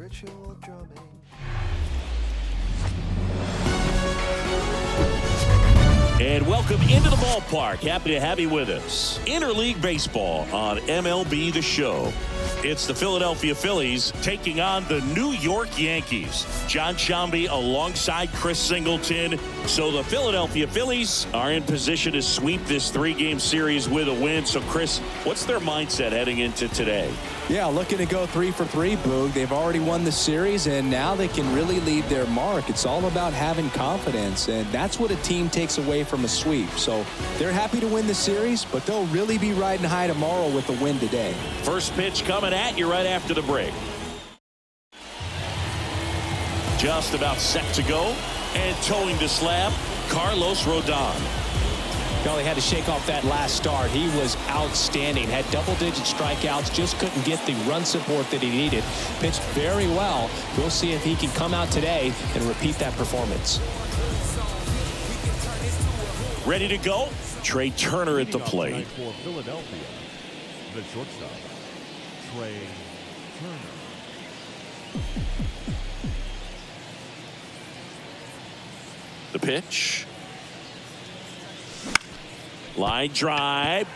virtual drumming. And welcome into the ballpark. Happy to have you with us. Interleague Baseball on MLB The Show. It's the Philadelphia Phillies taking on the New York Yankees. John Sciambi alongside Chris Singleton. So the Philadelphia Phillies are in position to sweep this three-game series with a win. So, Chris, what's their mindset heading into today? Yeah, looking to go 3 for 3, Boog. They've already won the series, and now they can really leave their mark. It's all about having confidence, and that's what a team takes away from a sweep. So they're happy to win the series, but they'll really be riding high tomorrow with the win today. First pitch coming at you right after the break. Just about set to go, and towing the slab, Carlos Rodon. He had to shake off that last start. He was outstanding. Had double-digit strikeouts. Just couldn't get the run support that he needed. Pitched very well. We'll see if he can come out today and repeat that performance. Ready to go? Trey Turner at the plate. For Philadelphia, the shortstop, Trey Turner. The pitch. Line drive.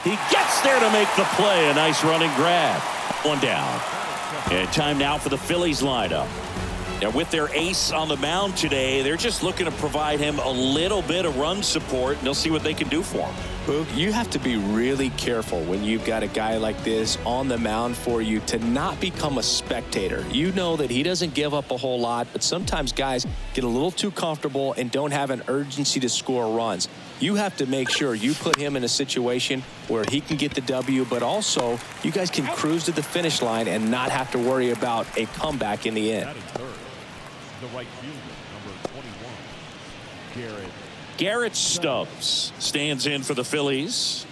He gets there to make the play. A nice running grab. One down. And time now for the Phillies lineup. Now, with their ace on the mound today, they're just looking to provide him a little bit of run support, and they'll see what they can do for him. Boog, you have to be really careful when you've got a guy like this on the mound for you to not become a spectator. You know that he doesn't give up a whole lot, but sometimes guys get a little too comfortable and don't have an urgency to score runs. You have to make sure you put him in a situation where he can get the W, but also you guys can cruise to the finish line and not have to worry about a comeback in the end. The right fielder, number 21, Garrett Stubbs stands in for the Phillies.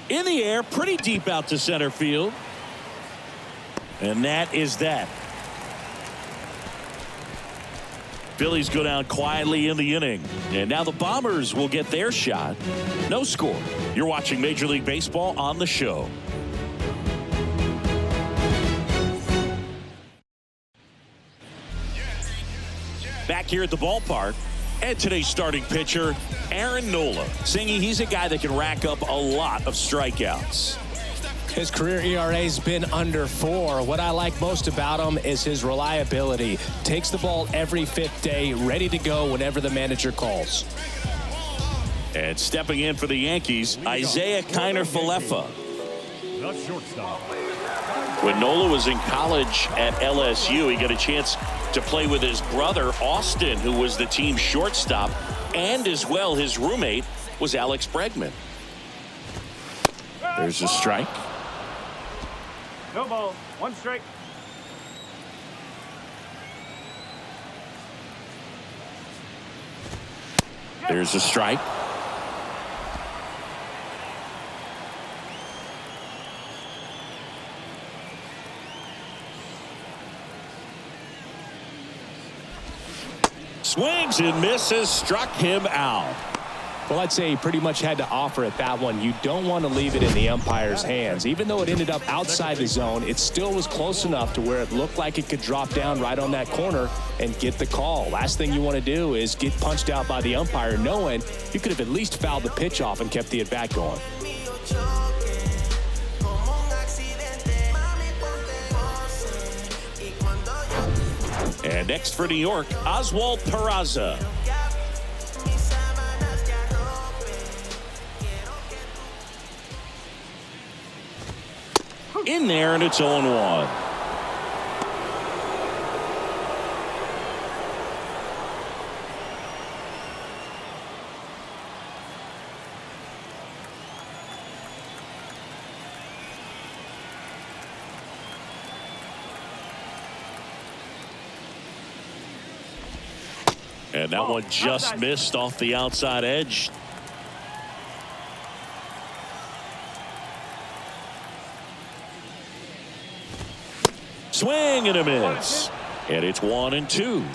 In the air, pretty deep out to center field. And that is that. Phillies go down quietly in the inning. And now the Bombers will get their shot. No score. You're watching Major League Baseball on The Show. Back here at the ballpark. And today's starting pitcher, Aaron Nola. Singy, he's a guy that can rack up a lot of strikeouts. His career ERA's been under 4. What I like most about him is his reliability. Takes the ball every 5th day, ready to go whenever the manager calls. And stepping in for the Yankees, Isaiah Kiner-Falefa. the shortstop. When Nola was in college at LSU, he got a chance to play with his brother, Austin, who was the team's shortstop, and as well his roommate was Alex Bregman. There's a strike. No ball, 1 strike. There's a strike. Swings and misses, struck him out. Well, I'd say he pretty much had to offer at that one. You don't want to leave it in the umpire's hands. Even though it ended up outside the zone, it still was close enough to where it looked like it could drop down right on that corner and get the call. Last thing you want to do is get punched out by the umpire knowing you could have at least fouled the pitch off and kept the at-bat going. And next for New York, Oswald Peraza. In there, and it's 0-1. And that one just missed off the outside edge. Swing and a miss. And it's 1-2.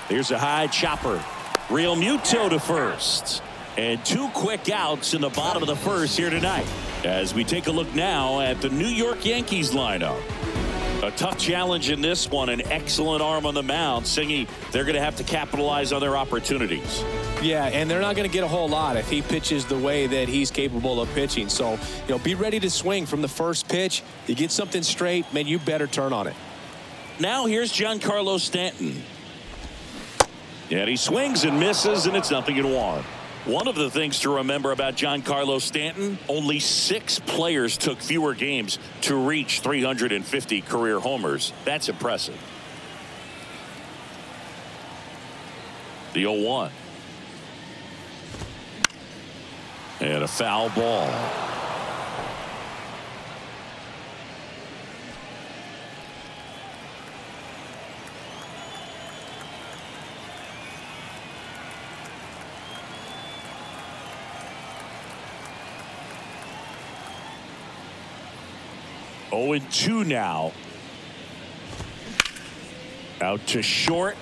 Here's a high chopper. Real Muto to first. And 2 quick outs in the bottom of the first here tonight. As we take a look now at the New York Yankees lineup. A tough challenge in this one. An excellent arm on the mound. Singy, they're going to have to capitalize on their opportunities. Yeah, and they're not going to get a whole lot if he pitches the way that he's capable of pitching. So, be ready to swing from the first pitch. You get something straight, man, you better turn on it. Now here's Giancarlo Stanton. And he swings and misses, and it's 0-1. One of the things to remember about Giancarlo Stanton, only 6 players took fewer games to reach 350 career homers. That's impressive. The 0-1. And a foul ball. Oh, 0-2 now. Out to short.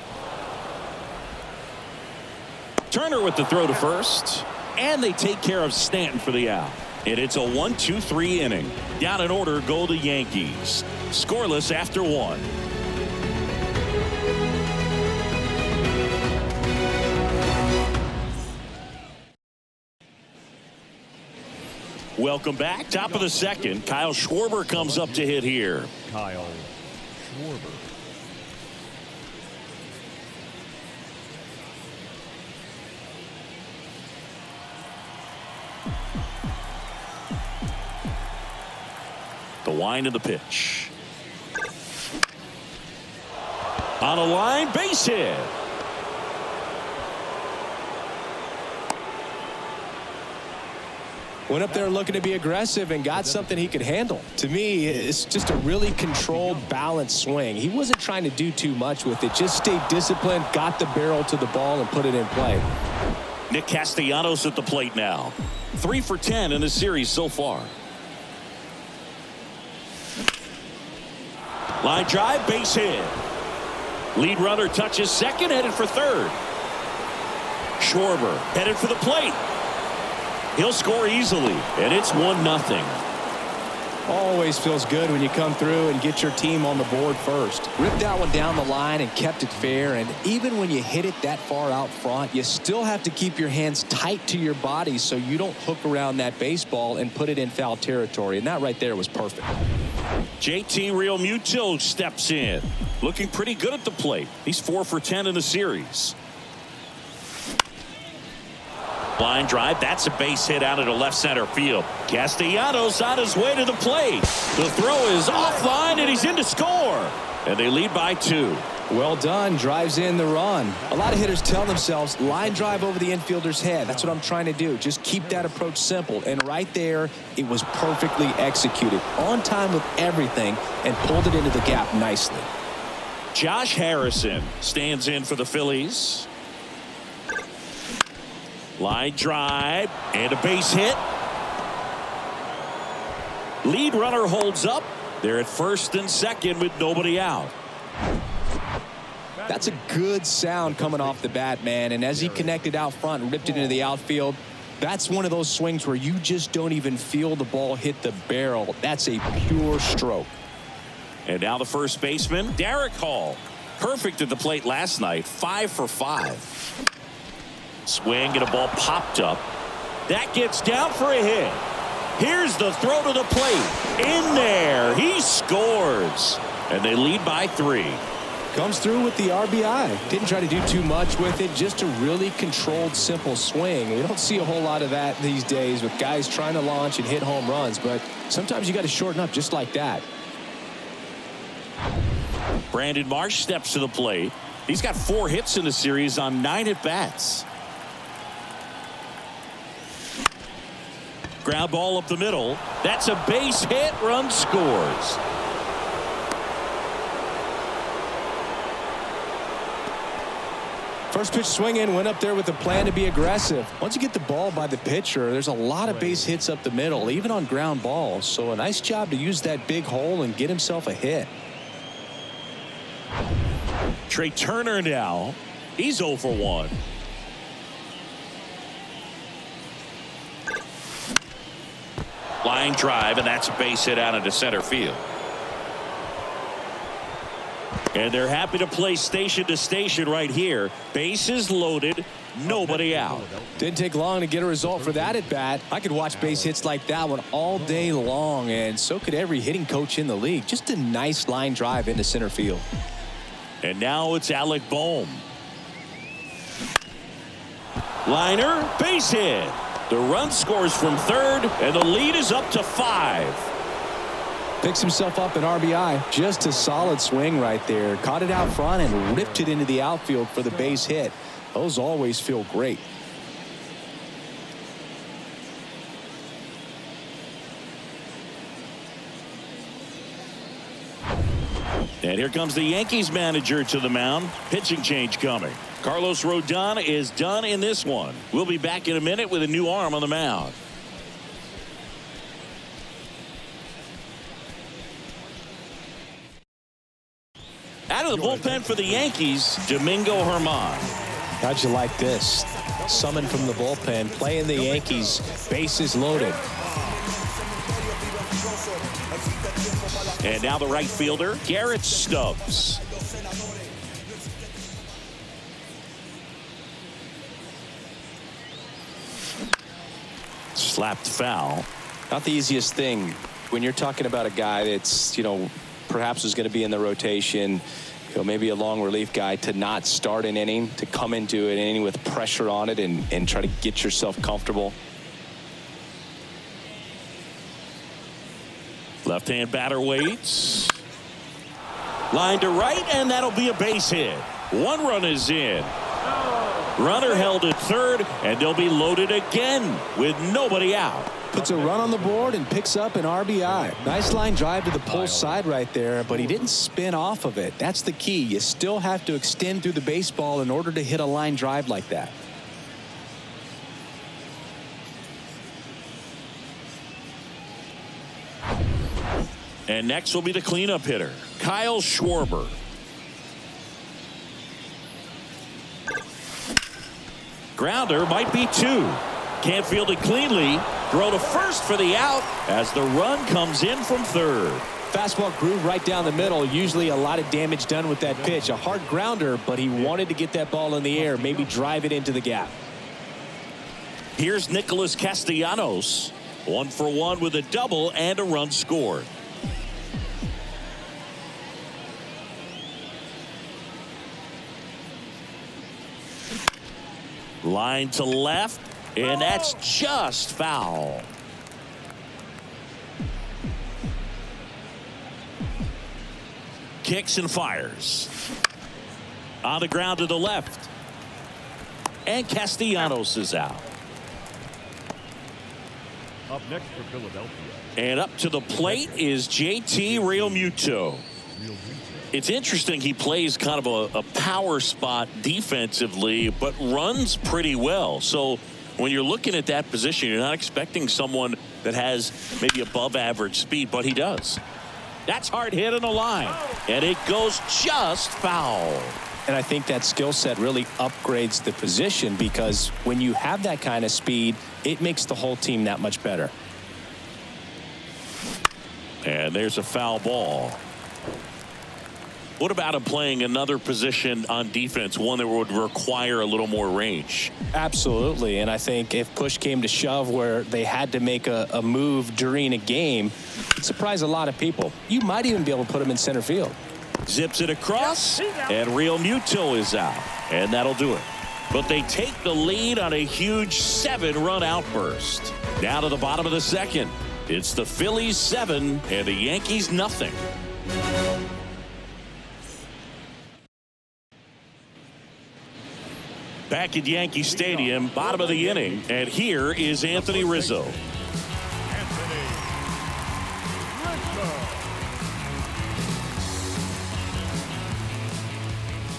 Turner with the throw to first. And they take care of Stanton for the out. And it's a 1-2-3 inning. Down in order go the Yankees. Scoreless after 1. Welcome back. Top of the second. Kyle Schwarber comes up to hit here. Kyle Schwarber. The wind of the pitch. On a line, base hit. Went up there looking to be aggressive and got something he could handle. To me, it's just a really controlled, balanced swing. He wasn't trying to do too much with it. Just stayed disciplined, got the barrel to the ball, and put it in play. Nick Castellanos at the plate now. 3 for 10 in the series so far. Line drive, base hit. Lead runner touches second, headed for third. Schwarber headed for the plate. He'll score easily, and it's 1-0. Always feels good when you come through and get your team on the board first. Ripped that one down the line and kept it fair, and even when you hit it that far out front, you still have to keep your hands tight to your body so you don't hook around that baseball and put it in foul territory, and that right there was perfect. JT Real Muto steps in. Looking pretty good at the plate. He's 4 for 10 in the series. Line drive. That's a base hit out into left center field. Castellanos on his way to the plate. The throw is offline, and he's in to score. And they lead by 2. Well done. Drives in the run. A lot of hitters tell themselves, line drive over the infielder's head. That's what I'm trying to do. Just keep that approach simple. And right there, it was perfectly executed. On time with everything, and pulled it into the gap nicely. Josh Harrison stands in for the Phillies. Line drive and a base hit. Lead runner holds up. They're at first and second with nobody out. That's a good sound coming off the bat, man. And as he connected out front and ripped it into the outfield, that's one of those swings where you just don't even feel the ball hit the barrel. That's a pure stroke. And now the first baseman, Derek Hall. Perfect at the plate last night. 5 for 5. Swing and a ball popped up. That gets down for a hit. Here's the throw to the plate. In there. He scores. And they lead by 3. Comes through with the RBI. Didn't try to do too much with it. Just a really controlled, simple swing. We don't see a whole lot of that these days with guys trying to launch and hit home runs. But sometimes you got to shorten up just like that. Brandon Marsh steps to the plate. He's got 4 hits in the series on 9 at-bats. Ground ball up the middle. That's a base hit. Run scores. First pitch swinging, went up there with a plan to be aggressive. Once you get the ball by the pitcher, there's a lot of base hits up the middle, even on ground balls. So a nice job to use that big hole and get himself a hit. Trey Turner now He's 0 for 1. Line drive, and that's a base hit out into center field. And they're happy to play station to station right here. Bases loaded, nobody out. Didn't take long to get a result for that at bat. I could watch base hits like that one all day long, and so could every hitting coach in the league. Just a nice line drive into center field. And now it's Alec Bohm. Liner, base hit. The run scores from third, and the lead is up to 5. Picks himself up an RBI. Just a solid swing right there. Caught it out front and ripped it into the outfield for the base hit. Those always feel great. And here comes the Yankees manager to the mound. Pitching change coming. Carlos Rodon is done in this one. We'll be back in a minute with a new arm on the mound. Out of the bullpen for the Yankees, Domingo Germán. How'd you like this? Summoned from the bullpen, playing the Yankees, bases loaded. And now the right fielder, Garrett Stubbs. Slapped foul. Not the easiest thing when you're talking about a guy that's, perhaps is going to be in the rotation, maybe a long relief guy, to not start an inning, to come into an inning with pressure on it and try to get yourself comfortable. Left-hand batter waits. Line to right, and that'll be a base hit. 1 run is in. Runner held at third, and they'll be loaded again with nobody out. Puts a run on the board and picks up an RBI. Nice line drive to the pull side right there, but he didn't spin off of it. That's the key. You still have to extend through the baseball in order to hit a line drive like that. And next will be the cleanup hitter, Kyle Schwarber. Grounder might be 2. Can't field it cleanly. Throw to first for the out as the run comes in from third. Fastball groove right down the middle. Usually a lot of damage done with that pitch. A hard grounder, but he wanted to get that ball in the air, maybe drive it into the gap. Here's Nicholas Castellanos. 1 for 1 with a double and a run scored. Line to left, and that's just foul. Kicks and fires. On the ground to the left. And Castellanos is out. Up next for Philadelphia. And up to the plate is JT Realmuto. It's interesting, he plays kind of a power spot defensively, but runs pretty well. So when you're looking at that position, you're not expecting someone that has maybe above average speed, but he does. That's hard hit on the line, and it goes just foul. And I think that skill set really upgrades the position, because when you have that kind of speed, it makes the whole team that much better. And there's a foul ball. What about him playing another position on defense, one that would require a little more range? Absolutely, and I think if push came to shove where they had to make a move during a game, it'd surprise a lot of people. You might even be able to put him in center field. Zips it across, and Realmuto is out, and that'll do it. But they take the lead on a huge 7-run outburst. Down to the bottom of the second. It's the Phillies 7 and the Yankees nothing. Back at Yankee Stadium, bottom of the inning, and here is Anthony Rizzo.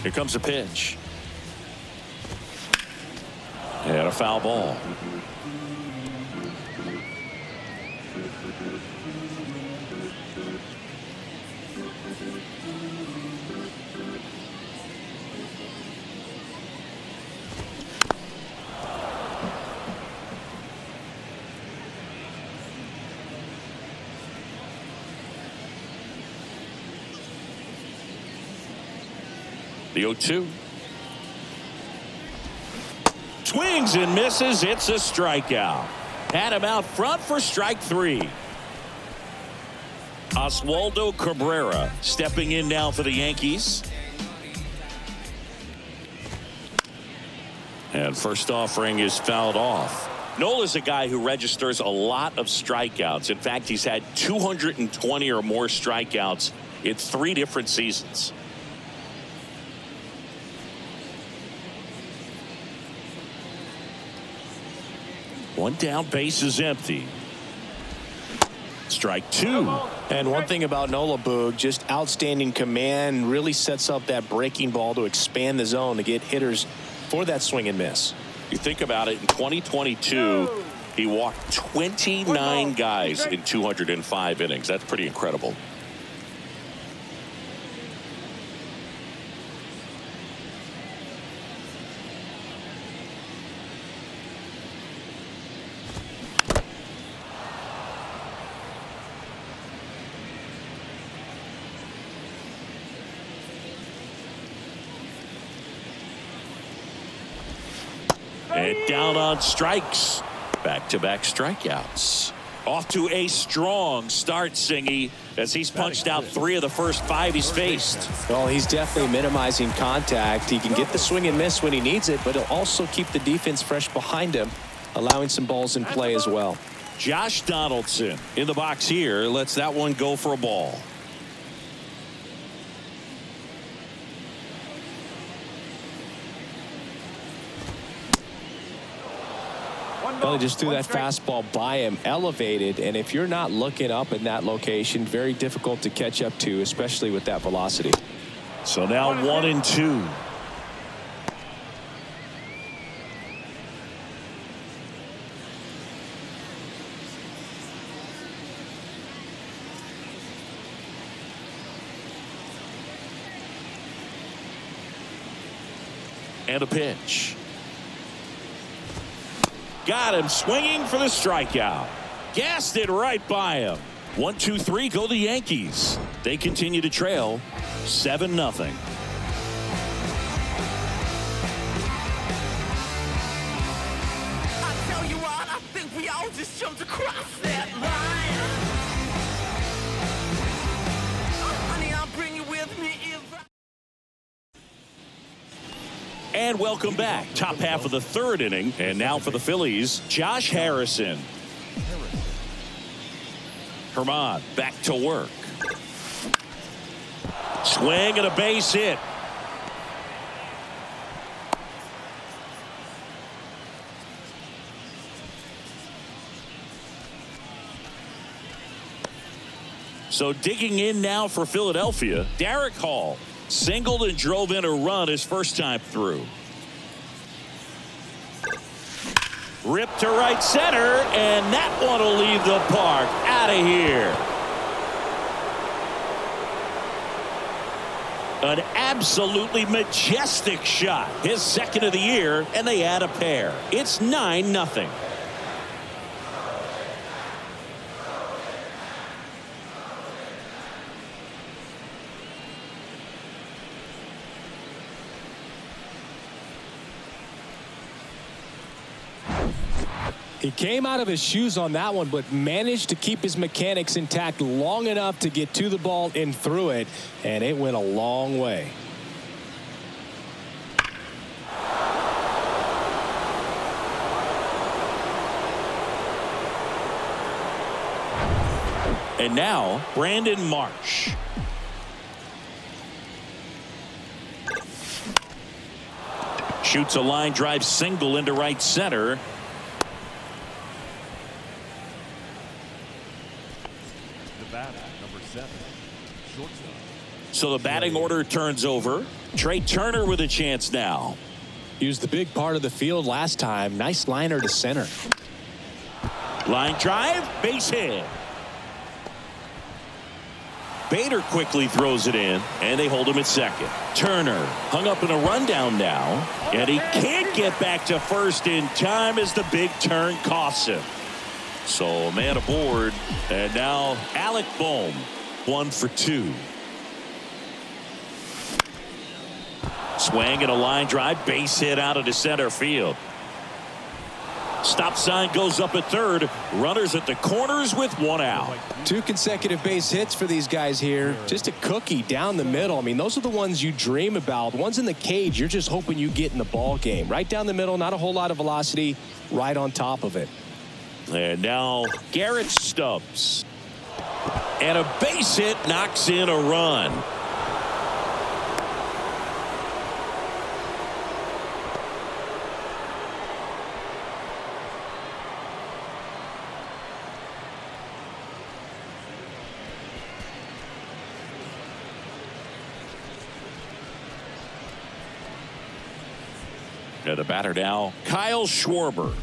Here comes a pitch. And a foul ball. The 0-2. Swings and misses. It's a strikeout. Had him out front for strike 3. Oswaldo Cabrera stepping in now for the Yankees. And first offering is fouled off. Nola's a guy who registers a lot of strikeouts. In fact, he's had 220 or more strikeouts in 3 different seasons. One down, base is empty. Strike 2. And one thing about Nola, Boog, just outstanding command, really sets up that breaking ball to expand the zone to get hitters for that swing and miss. You think about it, in 2022, he walked 29 guys in 205 innings. That's pretty incredible. And down on strikes. Back-to-back strikeouts. Off to a strong start, Singy, as he's punched out 3 of the first 5 he's faced. Well, he's definitely minimizing contact. He can get the swing and miss when he needs it, but he'll also keep the defense fresh behind him, allowing some balls in play as well. Josh Donaldson in the box here. Lets that one go for a ball. Well, he just threw that fastball by him, elevated, and if you're not looking up in that location, very difficult to catch up to, especially with that velocity. So now 1-2. And a pitch. Got him swinging for the strikeout. Gassed it right by him. 1-2-3 go the Yankees. They continue to trail 7-0. I tell you what, I think we all just jumped across that line. Honey, I'll bring you with me if I... And welcome back. Top half of the 3rd inning. And now for the Phillies, Josh Harrison. Herman back to work. Swing and a base hit. So digging in now for Philadelphia, Derek Hall. Singled and drove in a run his first time through. Ripped to right center, and that one will leave the park. Out of here. An absolutely majestic shot. His 2nd of the year, and they add a pair. It's 9-0. He came out of his shoes on that one, but managed to keep his mechanics intact long enough to get to the ball and through it, and it went a long way. And now, Brandon Marsh. Shoots a line drive single into right center. So the batting order turns over. Trey Turner with a chance now. He was the big part of the field last time. Nice liner to center. Line drive, base hit. Bader quickly throws it in, and they hold him at second. Turner hung up in a rundown now, and he can't get back to first in time as the big turn costs him. So a man aboard, and now Alec Bohm, 1 for 2. Swing and a line drive, base hit out into center field. Stop sign goes up at third. Runners at the corners with one out. 2 consecutive base hits for these guys here. Just a cookie down the middle. I mean, those are the ones you dream about. Ones in the cage, you're just hoping you get in the ball game. Right down the middle, not a whole lot of velocity, right on top of it. And now Garrett Stubbs. And a base hit knocks in a run. And the batter now, Kyle Schwarber.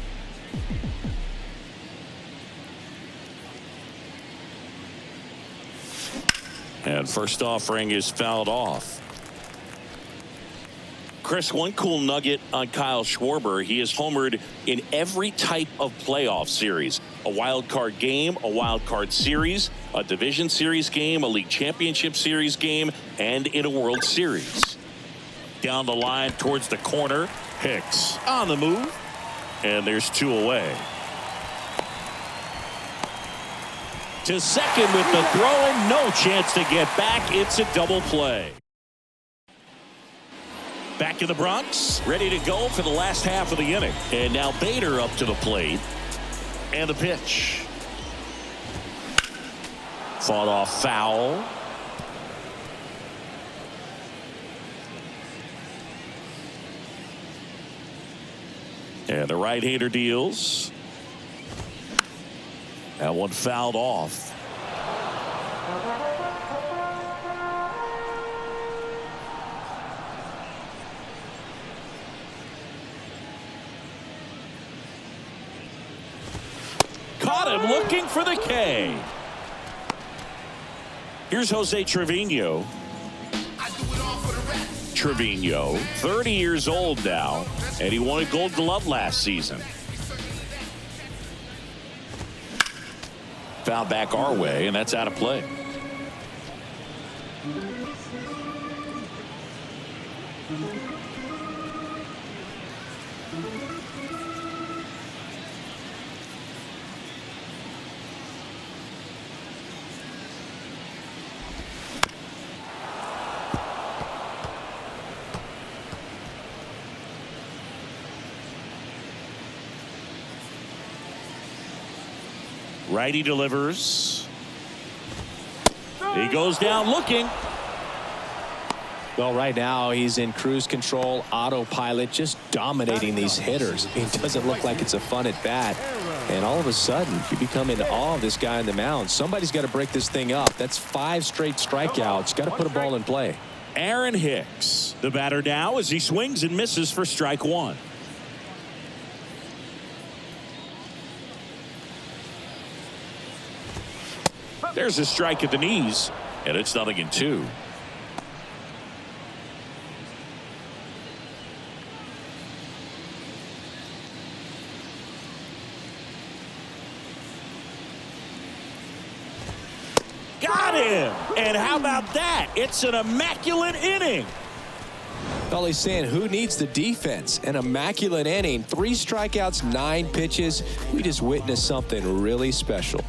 And first offering is fouled off. Chris, one cool nugget on Kyle Schwarber. He has homered in every type of playoff series. A wild card game, a wild card series, a division series game, a league championship series game, and in a World Series. Down the line towards the corner. Hicks on the move. And there's 2 away. To second with the throw and no chance to get back. It's a double play. Back in the Bronx, ready to go for the last half of the inning. And now Bader up to the plate. And the pitch. Fought off foul. And the right-hander deals. That one fouled off. Caught him looking for the K. Here's Jose Trevino. Trevino, 30 years old now, and he won a Gold Glove last season. Foul back our way, and that's out of play. Righty delivers. He goes down looking. Well, right now he's in cruise control, autopilot, just dominating these hitters. It doesn't look like it's a fun at bat. And all of a sudden, you become in awe of this guy on the mound. Somebody's got to break this thing up. That's 5 straight strikeouts. Got to put a ball in play. Aaron Hicks, the batter now, as he swings and misses for strike 1. There's a strike at the knees, and it's 0-2. Got him! And how about that? It's an immaculate inning. Well, he's saying, who needs the defense? An immaculate inning. 3 strikeouts, 9 pitches. We just witnessed something really special.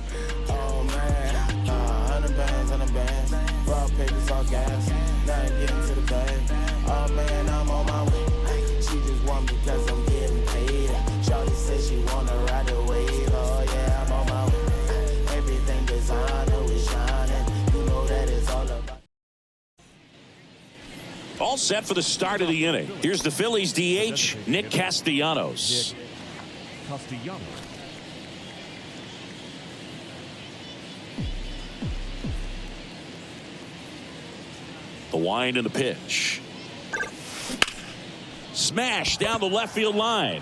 All set for the start of the inning. Here's the Phillies DH, Nick Castellanos. Castellanos. The wind and the pitch. Smash down the left field line.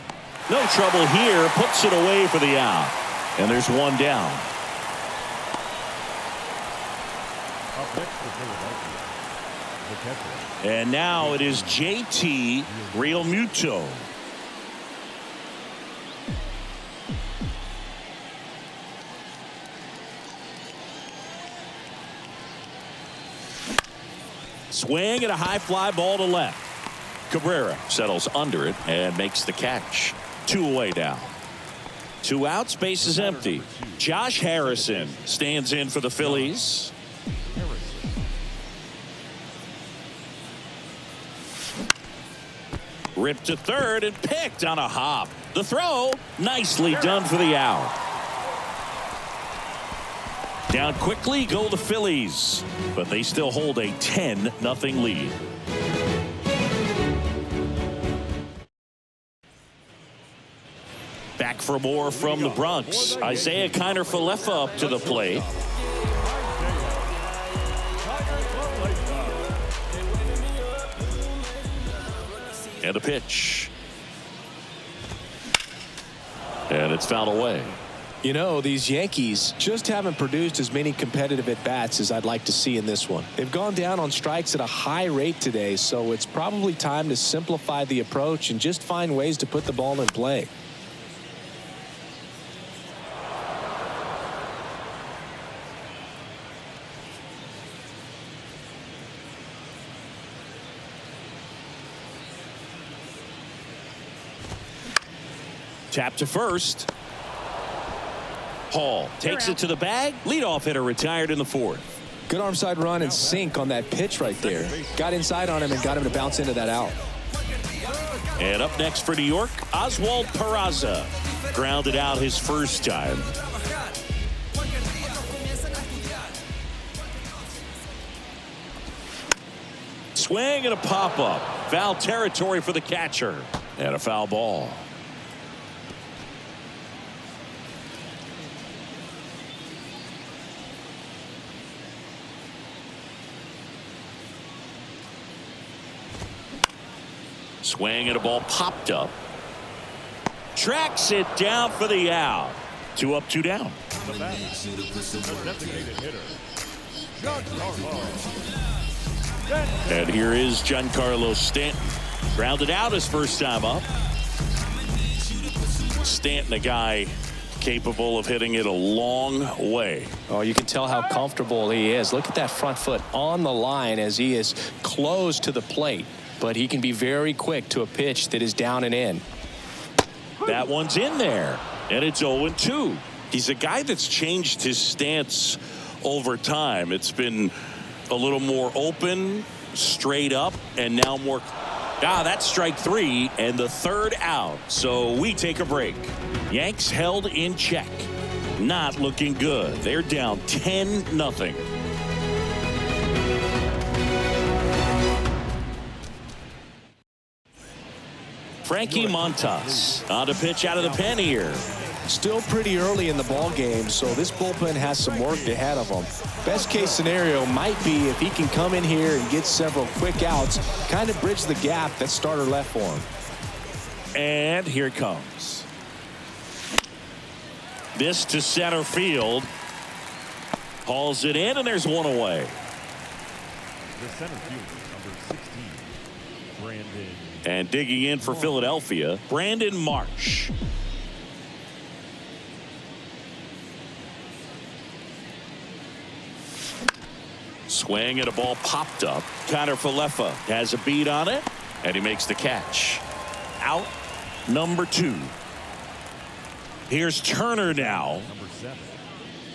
No trouble here. Puts it away for the out. And there's one down. Up next for Philadelphia, the catcher. And now it is JT Realmuto. Swing and a high fly ball to left. Cabrera settles under it and makes the catch. 2 away now. 2 outs, base is empty. Josh Harrison stands in for the Phillies. Ripped to third and picked on a hop. The throw, nicely done for the out. Down quickly go the Phillies, but they still hold a 10-0 lead. Back for more from the Bronx. Isaiah Kiner-Falefa up to the plate. And a pitch. And it's fouled away. You know, these Yankees just haven't produced as many competitive at-bats as I'd like to see in this one. They've gone down on strikes at a high rate today, so it's probably time to simplify the approach and just find ways to put the ball in play. Tap to first. Hall takes it to the bag. Leadoff hitter retired in the 4th. Good arm side run and sink on that pitch right there. Got inside on him and got him to bounce into that out. And up next for New York, Oswald Peraza. Grounded out his first time. Swing and a pop-up. Foul territory for the catcher. And a foul ball. Swing and a ball popped up. Tracks it down for the out. 2 up, 2 down. The designated hitter, Giancarlo. And here is Giancarlo Stanton. Grounded out his first time up. Stanton, a guy capable of hitting it a long way. Oh, you can tell how comfortable he is. Look at that front foot on the line as he is close to the plate. But he can be very quick to a pitch that is down and in. That one's in there. And it's 0-2. He's a guy that's changed his stance over time. It's been a little more open, straight up, and now more. That's strike 3 and the 3rd out. So we take a break. Yanks held in check. Not looking good. They're down 10-0. Frankie Montas on to pitch out of the pen here. Still pretty early in the ball game, so this bullpen has some work ahead of them. Best case scenario might be if he can come in here and get several quick outs, kind of bridge the gap that starter left for him. And here it comes. This to center field. Hauls it in, and there's 1 away. The center fielder, number 16, Brandon. And digging in for Philadelphia, Brandon Marsh. Swing and a ball popped up. Kiner-Falefa has a beat on it, and he makes the catch. Out number 2. Here's Turner now. Number 7,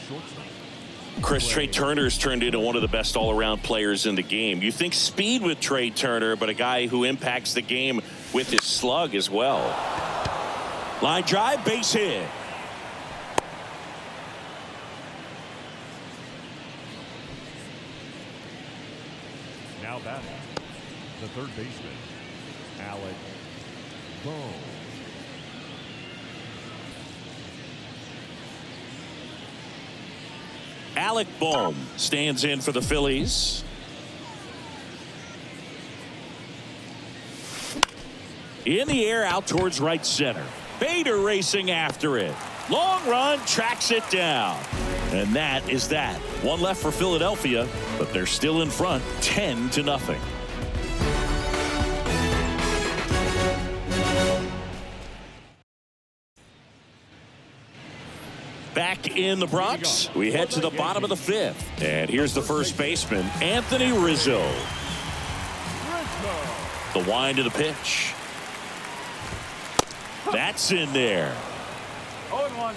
shortstop. Chris, Trey Turner's turned into one of the best all-around players in the game. You think speed with Trey Turner, but a guy who impacts the game with his slug as well. Line drive, base hit. Now batting, the third baseman, Alec Bohm. Alec Bohm stands in for the Phillies. In the air out towards right center. Bader racing after it. Long run, tracks it down. And that is that. 1 left for Philadelphia, but they're still in front 10-0. Back in the Bronx, we head to the bottom of the 5th. And here's the first baseman, Anthony Rizzo. The wind of the pitch. That's in there. 0-1.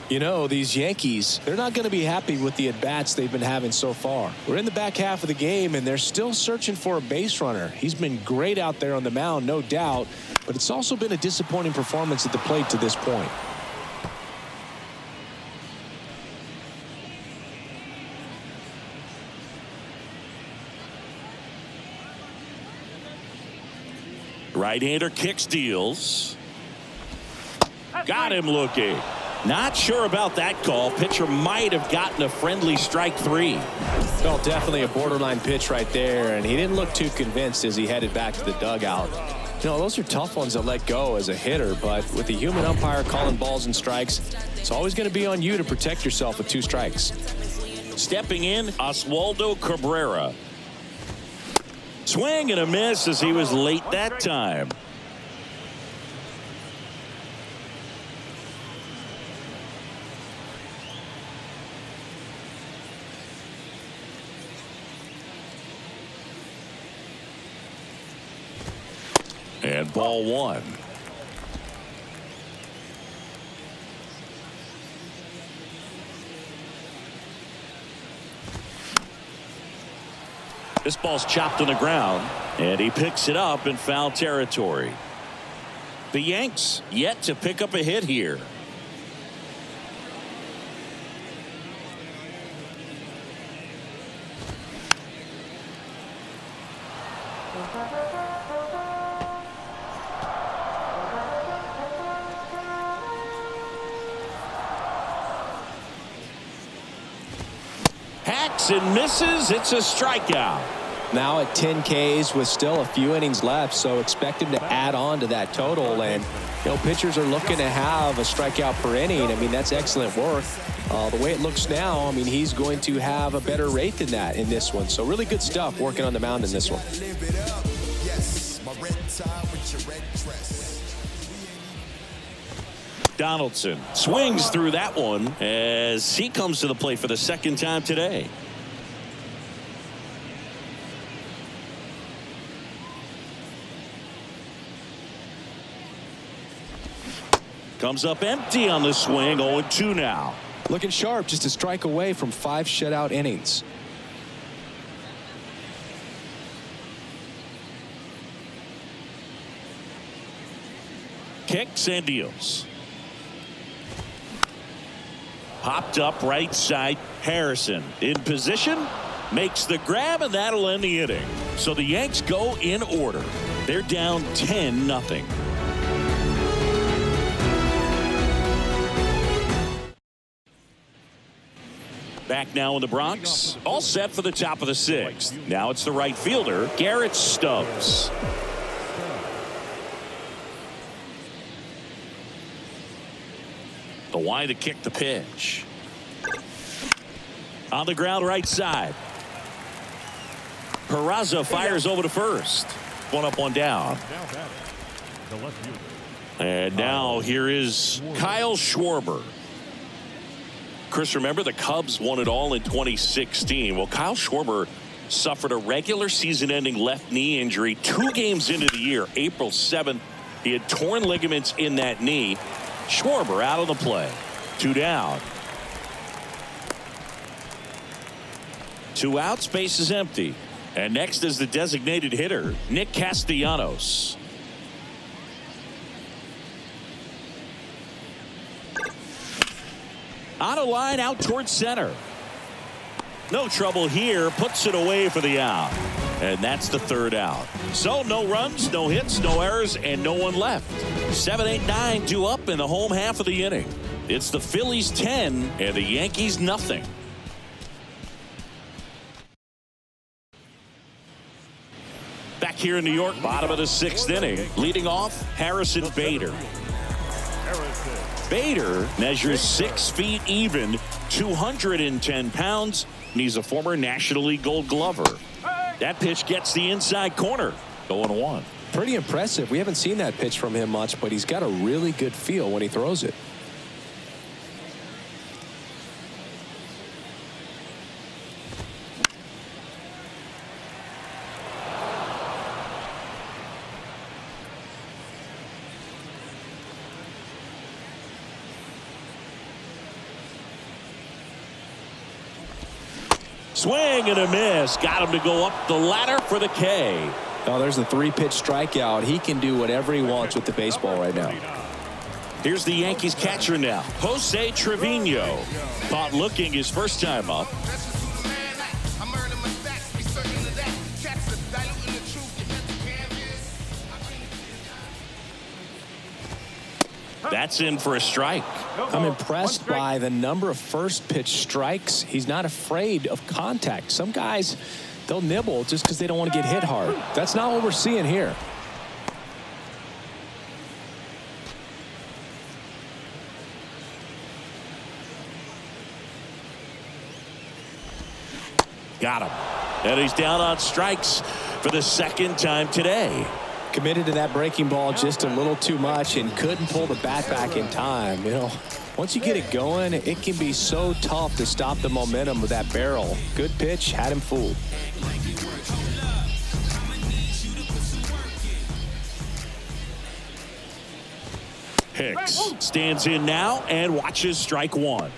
You know, these Yankees, they're not going to be happy with the at-bats they've been having so far. We're in the back half of the game, and they're still searching for a base runner. He's been great out there on the mound, no doubt, but it's also been a disappointing performance at the plate to this point. Right-hander kicks, deals. Got him looking. Not sure about that call. Pitcher might have gotten a friendly strike 3. Well, definitely a borderline pitch right there, and he didn't look too convinced as he headed back to the dugout. You know, those are tough ones to let go as a hitter, but with the human umpire calling balls and strikes, it's always going to be on you to protect yourself with 2 strikes. Stepping in, Oswaldo Cabrera. Swing and a miss as he was late that time. And ball 1. This ball's chopped on the ground, and he picks it up in foul territory. The Yanks yet to pick up a hit here. Hacks and misses. It's a strikeout. Now at 10 Ks with still a few innings left, so expect him to add on to that total. And you know, pitchers are looking to have a strikeout per inning. I mean, that's excellent work. The way it looks now, I mean, he's going to have a better rate than that in this one. So really good stuff working on the mound in this one. Donaldson swings through that one as he comes to the plate for the second time today. Comes up empty on the swing. 0-2 now. Looking sharp, just a strike away from 5 shutout innings. Kicks and deals. Popped up right side. Harrison in position, makes the grab, and that'll end the inning. So the Yanks go in order. They're down 10-0. Back now in the Bronx, all set for the top of the 6th. Now it's the right fielder, Garrett Stubbs. The wide to kick the pitch. On the ground right side. Peraza fires over to first. 1 up, 1 down. And now here is Kyle Schwarber. Chris, remember the Cubs won it all in 2016. Well, Kyle Schwarber suffered a regular season-ending left knee injury 2 games into the year. April 7th, he had torn ligaments in that knee. Schwarber out of the play. 2 down. 2 outs, base is empty. And next is the designated hitter, Nick Castellanos. On a line out towards center. No trouble here. Puts it away for the out. And that's the 3rd out. So no runs, no hits, no errors, and no one left. 7, 8, 9 due up in the home half of the inning. It's the Phillies 10 and the Yankees nothing. Back here in New York, bottom of the 6th inning. Leading off, Harrison Bader. Bader measures 6 feet even, 210 pounds, and he's a former National League Gold Glover. That pitch gets the inside corner. 0-1. Pretty impressive. We haven't seen that pitch from him much, but he's got a really good feel when he throws it. Swing and a miss. Got him to go up the ladder for the K. Oh, there's the 3-pitch strikeout. He can do whatever he wants with the baseball right now. Here's the Yankees catcher now, Jose Trevino. Caught looking his first time up. That's in for a strike. I'm impressed by the number of first pitch strikes. He's not afraid of contact. Some guys, they'll nibble just because they don't want to get hit hard. That's not what we're seeing here. Got him. And he's down on strikes for the second time today. Committed to that breaking ball just a little too much and couldn't pull the bat back in time. You know, once you get it going, it can be so tough to stop the momentum with that barrel. Good pitch, had him fooled. Hicks stands in now and watches strike one.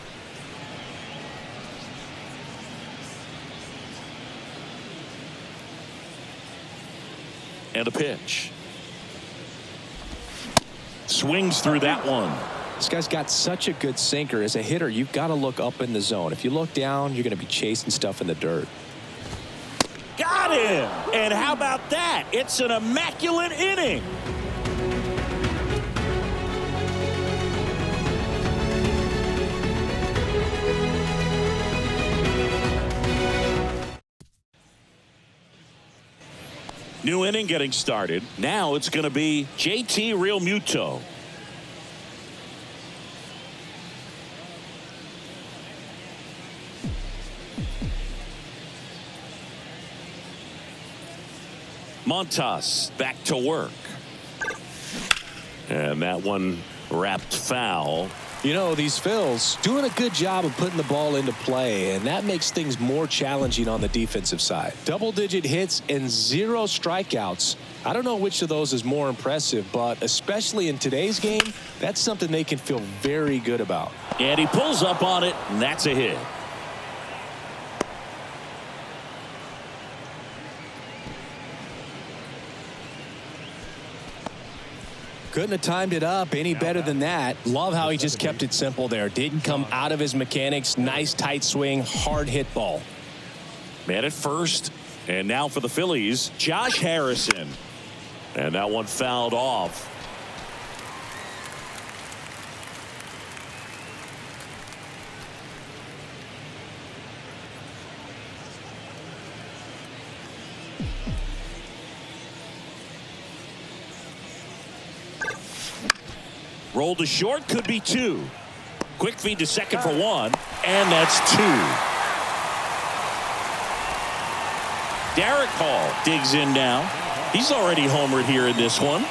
And a pitch. Swings through that one. This guy's got such a good sinker. As a hitter, you've got to look up in the zone. If you look down, you're going to be chasing stuff in the dirt. Got him! And how about that? It's an immaculate inning. New inning getting started. Now it's going to be JT Realmuto. Montas back to work. And that one wrapped foul. You know, these Phils doing a good job of putting the ball into play, and that makes things more challenging on the defensive side. Double-digit hits and 0 strikeouts. I don't know which of those is more impressive, but especially in today's game, that's something they can feel very good about. And he pulls up on it, and that's a hit. Couldn't have timed it up any better than that. Love how he just kept it simple there. Didn't come out of his mechanics. Nice tight swing, hard hit ball. Man at first. And now for the Phillies, Josh Harrison. And that one fouled off. Roll to short, could be 2. Quick feed to second for 1, and that's 2. Derek Hall digs in now. He's already homered here in this one.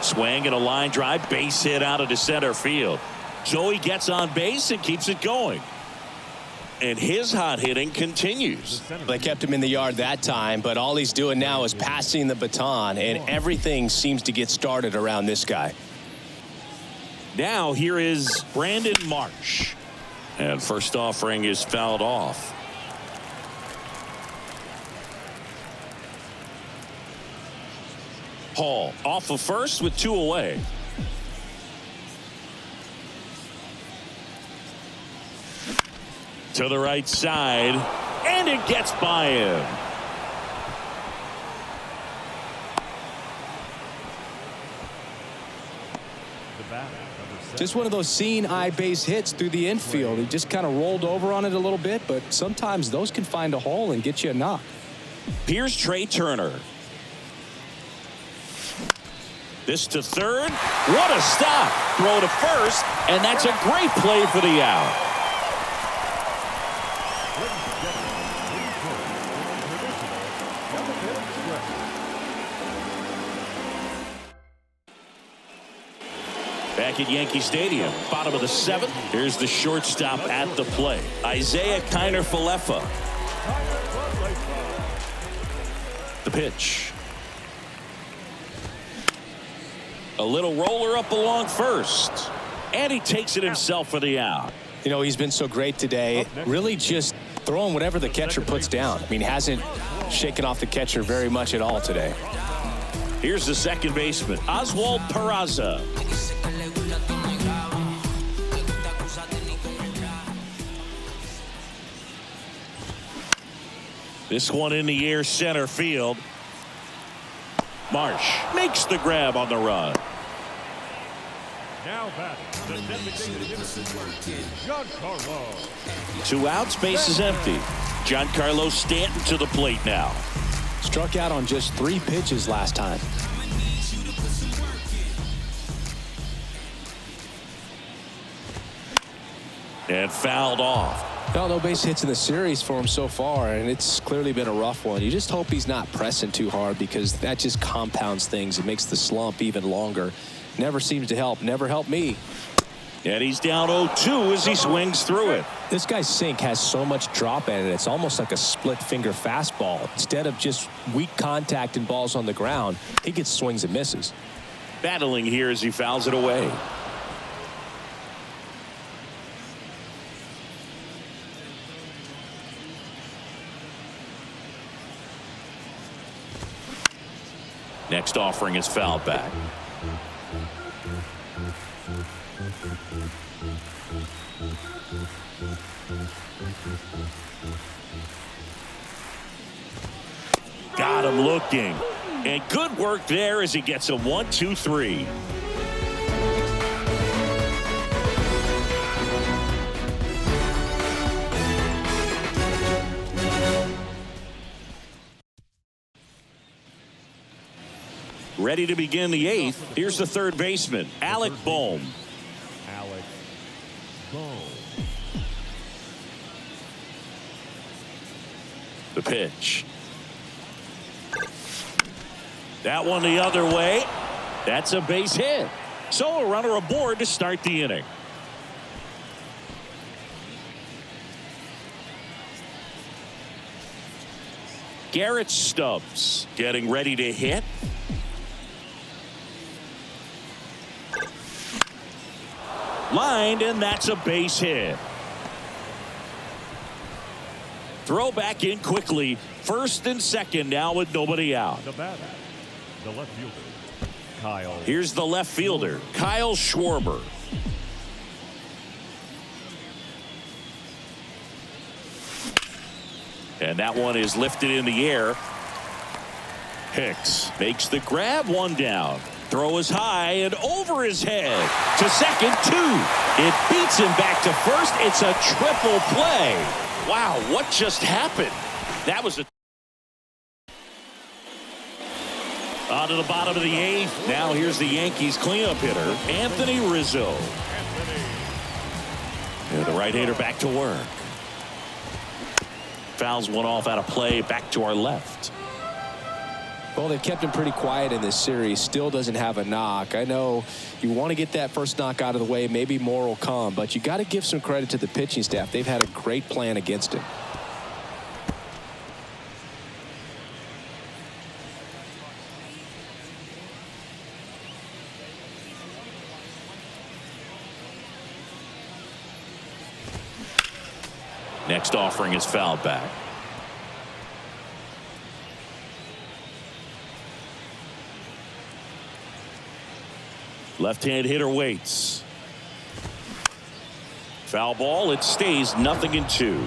Swing and a line drive, base hit out into center field. Joey gets on base and keeps it going. And his hot hitting continues. They kept him in the yard that time, but all he's doing now is passing the baton, and everything seems to get started around this guy. Now here is Brandon Marsh. And first offering is fouled off. Hall off of first with 2 away. To the right side, and it gets by him. Just one of those seeing eye base hits through the infield. He just kind of rolled over on it a little bit, but sometimes those can find a hole and get you a knock. Here's Trey Turner. This to third. What a stop. Throw to first, and that's a great play for the out. Back at Yankee Stadium, bottom of the 7th. Here's the shortstop at the plate, Isaiah Kiner-Falefa. The pitch. A little roller up along first. And he takes it himself for the out. You know, he's been so great today. Really just throwing whatever the catcher puts down. I mean, hasn't shaken off the catcher very much at all today. Here's the second baseman, Oswald Peraza. This one in the air, center field. Marsh makes the grab on the run. Now batting, the designated hitter, Giancarlo. 2 outs, base is empty. Giancarlo Stanton to the plate now. Struck out on just 3 pitches last time. And fouled off. No base hits in the series for him so far, and it's clearly been a rough one. You just hope he's not pressing too hard, because that just compounds things. It makes the slump even longer. Never seems to help. Never helped me. And he's down 0-2 as he swings through it. This guy's sink has so much drop in it. It's almost like a split finger fastball. Instead of just weak contact and balls on the ground, he gets swings and misses. Battling here as he fouls it away. Next offering is fouled back. Got him looking. And good work there as he gets a 1-2-3. Ready to begin the 8th. Here's the third baseman, Alec Bohm. Alex Bohm. The pitch. That one the other way. That's a base hit. So a runner aboard to start the inning. Garrett Stubbs getting ready to hit. Lined, and that's a base hit. Throw back in quickly. First and second now with nobody out. The batter, the left fielder, Kyle. Here's the left fielder, Kyle Schwarber. And that one is lifted in the air. Hicks makes the grab, one down. Throw is high and over his head. To second, 2. It beats him back to first. It's a triple play. Wow, what just happened? That was a... On to the bottom of the 8th. Now here's the Yankees cleanup hitter, Anthony Rizzo. And the right-hander back to work. Fouls one off out of play, back to our left. Well, they've kept him pretty quiet in this series. Still doesn't have a knock. I know you want to get that first knock out of the way. Maybe more will come, but you got to give some credit to the pitching staff. They've had a great plan against him. Next offering is fouled back. Left-hand hitter waits. Foul ball. It stays 0-2.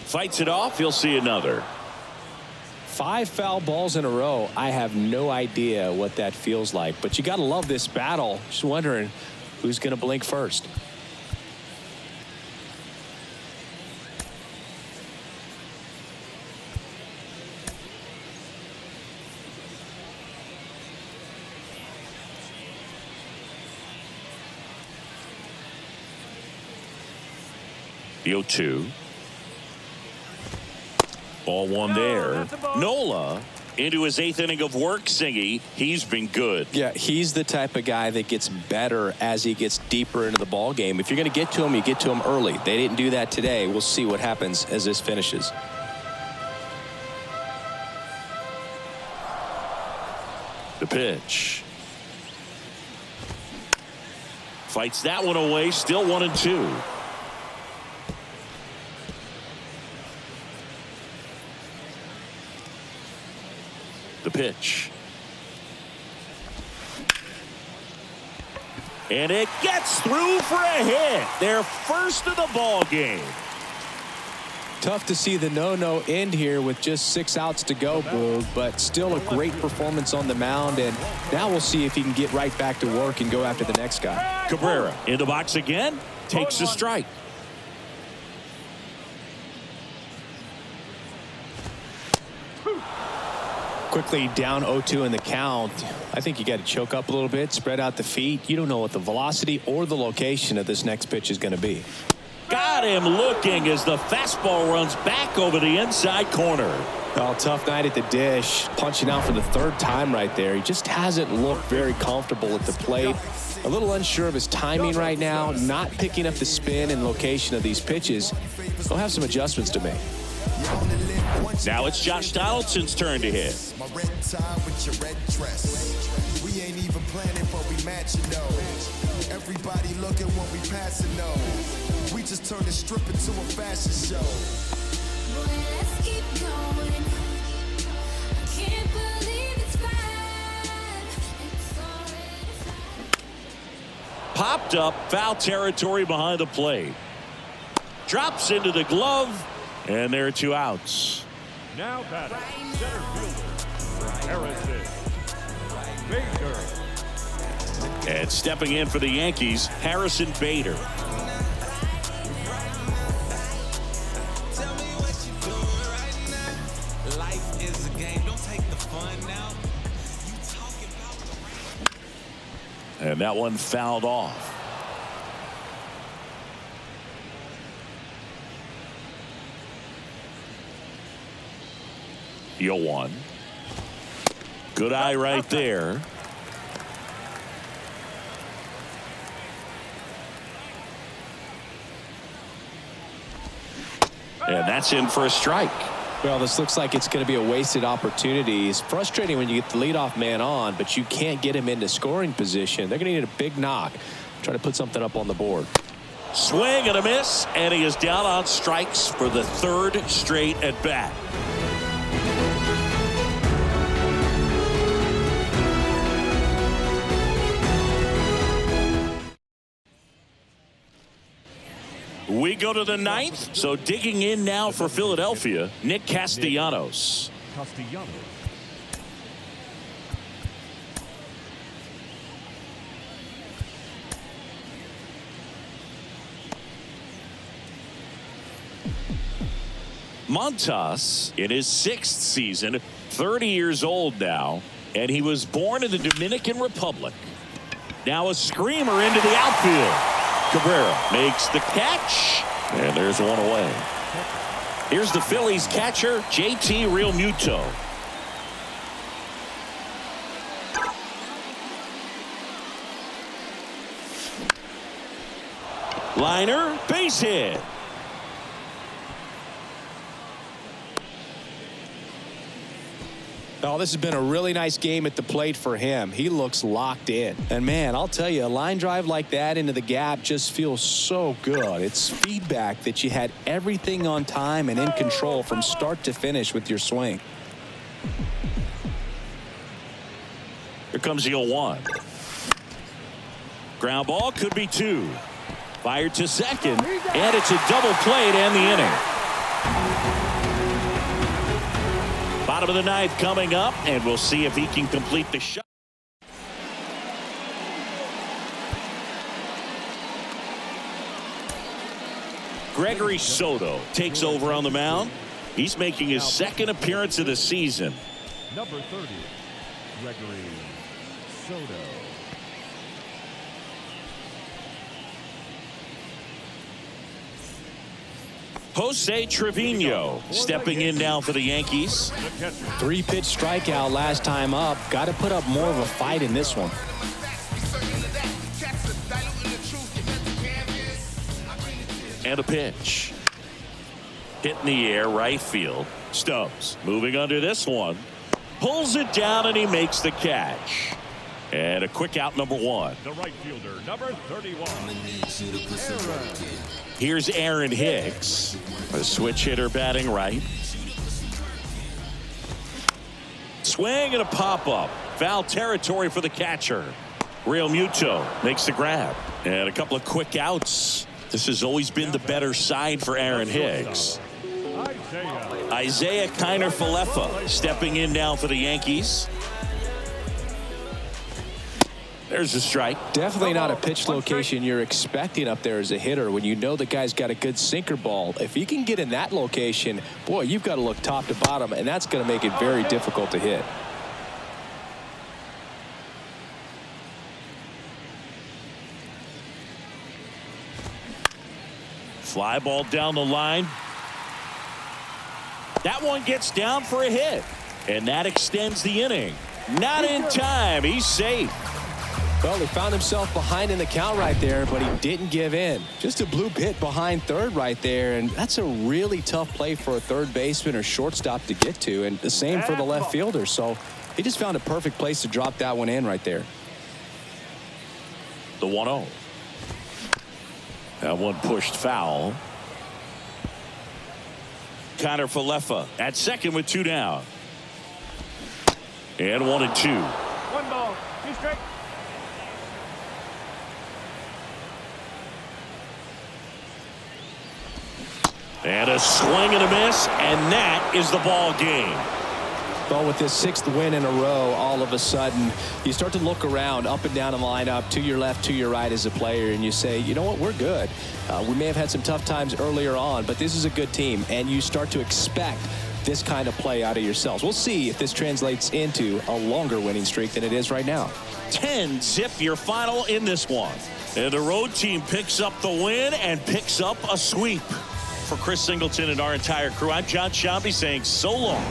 Fights it off. He'll see another. 5 foul balls in a row. I have no idea what that feels like, but you got to love this battle. Just wondering who's going to blink first. The 0-2. Ball one there. Nola Into his 8th inning of work, Singy. He's been good. Yeah, he's the type of guy that gets better as he gets deeper into the ball game. If you're going to get to him, you get to him early. They didn't do that today. We'll see what happens as this finishes. The pitch. Fights that one away. Still 1-2. The pitch. And it gets through for a hit. Their first of the ball game. Tough to see the no-no end here with just 6 outs to go, Boog, but still a great performance on the mound, and now we'll see if he can get right back to work and go after the next guy. Cabrera in the box again, takes a strike. Quickly down 0-2 in the count. I think you got to choke up a little bit, spread out the feet. You don't know what the velocity or the location of this next pitch is going to be. Got him looking as the fastball runs back over the inside corner. Well, tough night at the dish. Punching out for the 3rd time right there. He just hasn't looked very comfortable at the plate. A little unsure of his timing right now. Not picking up the spin and location of these pitches. He'll have some adjustments to make. Now it's Josh Donaldson's turn to hit. My red tie with your red dress. We ain't even planning, but we matching those. Everybody looking when we passing those. We just turned the strip into a fashion show. Boy, let's keep going. I can't believe it's 5. It's already 5. Popped up, foul territory behind the plate. Drops into the glove, and there are 2 outs. Now batting, center fielder, Harrison Bader. And stepping in for the Yankees, Harrison Bader. And that one fouled off. The 0-1. Good eye right there. And that's in for a strike. Well, this looks like it's going to be a wasted opportunity. It's frustrating when you get the leadoff man on, but you can't get him into scoring position. They're going to need a big knock. Try to put something up on the board. Swing and a miss, and he is down on strikes for the 3rd straight at bat. We go to the 9th, so digging in now for Philadelphia, Nick Castellanos. Castellanos. Montas in his 6th season, 30 years old now, and he was born in the Dominican Republic. Now a screamer into the outfield. Cabrera makes the catch, and there's one away. Here's the Phillies catcher, JT Realmuto. Liner, base hit. Oh, this has been a really nice game at the plate for him. He looks locked in. And, man, I'll tell you, a line drive like that into the gap just feels so good. It's feedback that you had everything on time and in control from start to finish with your swing. Here comes the 0-1. Ground ball, could be 2. Fired to second, and it's a double play to end the inning. Bottom of the 9th coming up, and we'll see if he can complete the shot. Gregory Soto takes over on the mound. He's making his 2nd appearance of the season. Number 30, Gregory Soto. Jose Trevino stepping in now for the Yankees. 3-pitch strikeout last time up. Got to put up more of a fight in this one. And a pitch. Hit in the air, right field. Stubbs moving under this one. Pulls it down and he makes the catch. And a quick out, number 1. The right fielder, number 31. Here's Aaron Hicks, a switch hitter batting right. Swing and a pop-up. Foul territory for the catcher. Real Muto makes the grab. And a couple of quick outs. This has always been the better side for Aaron Hicks. Isaiah Kiner-Falefa stepping in now for the Yankees. There's a strike. Definitely not a pitch location you're expecting up there as a hitter when you know the guy's got a good sinker ball. If he can get in that location, boy, you've got to look top to bottom, and that's going to make it very difficult to hit. Fly ball down the line. That one gets down for a hit, and that extends the inning. Not in time. He's safe. Well, he found himself behind in the count right there, but he didn't give in. Just a bloop hit behind third right there, and that's a really tough play for a third baseman or shortstop to get to, and the same for the left fielder. So he just found a perfect place to drop that one in right there. The 1-0. That one pushed foul. Kiner-Falefa at second with 2 down. And 1-2. 1 ball, 2 strike. And a swing and a miss, and that is the ball game. Well, with this 6th win in a row, all of a sudden, you start to look around up and down the lineup, to your left, to your right as a player, and you say, you know what, we're good. We may have had some tough times earlier on, but this is a good team, and you start to expect this kind of play out of yourselves. We'll see if this translates into a longer winning streak than it is right now. 10-zip your final in this one. And the road team picks up the win and picks up a sweep. For Chris Singleton and our entire crew, I'm John Shambi saying so long.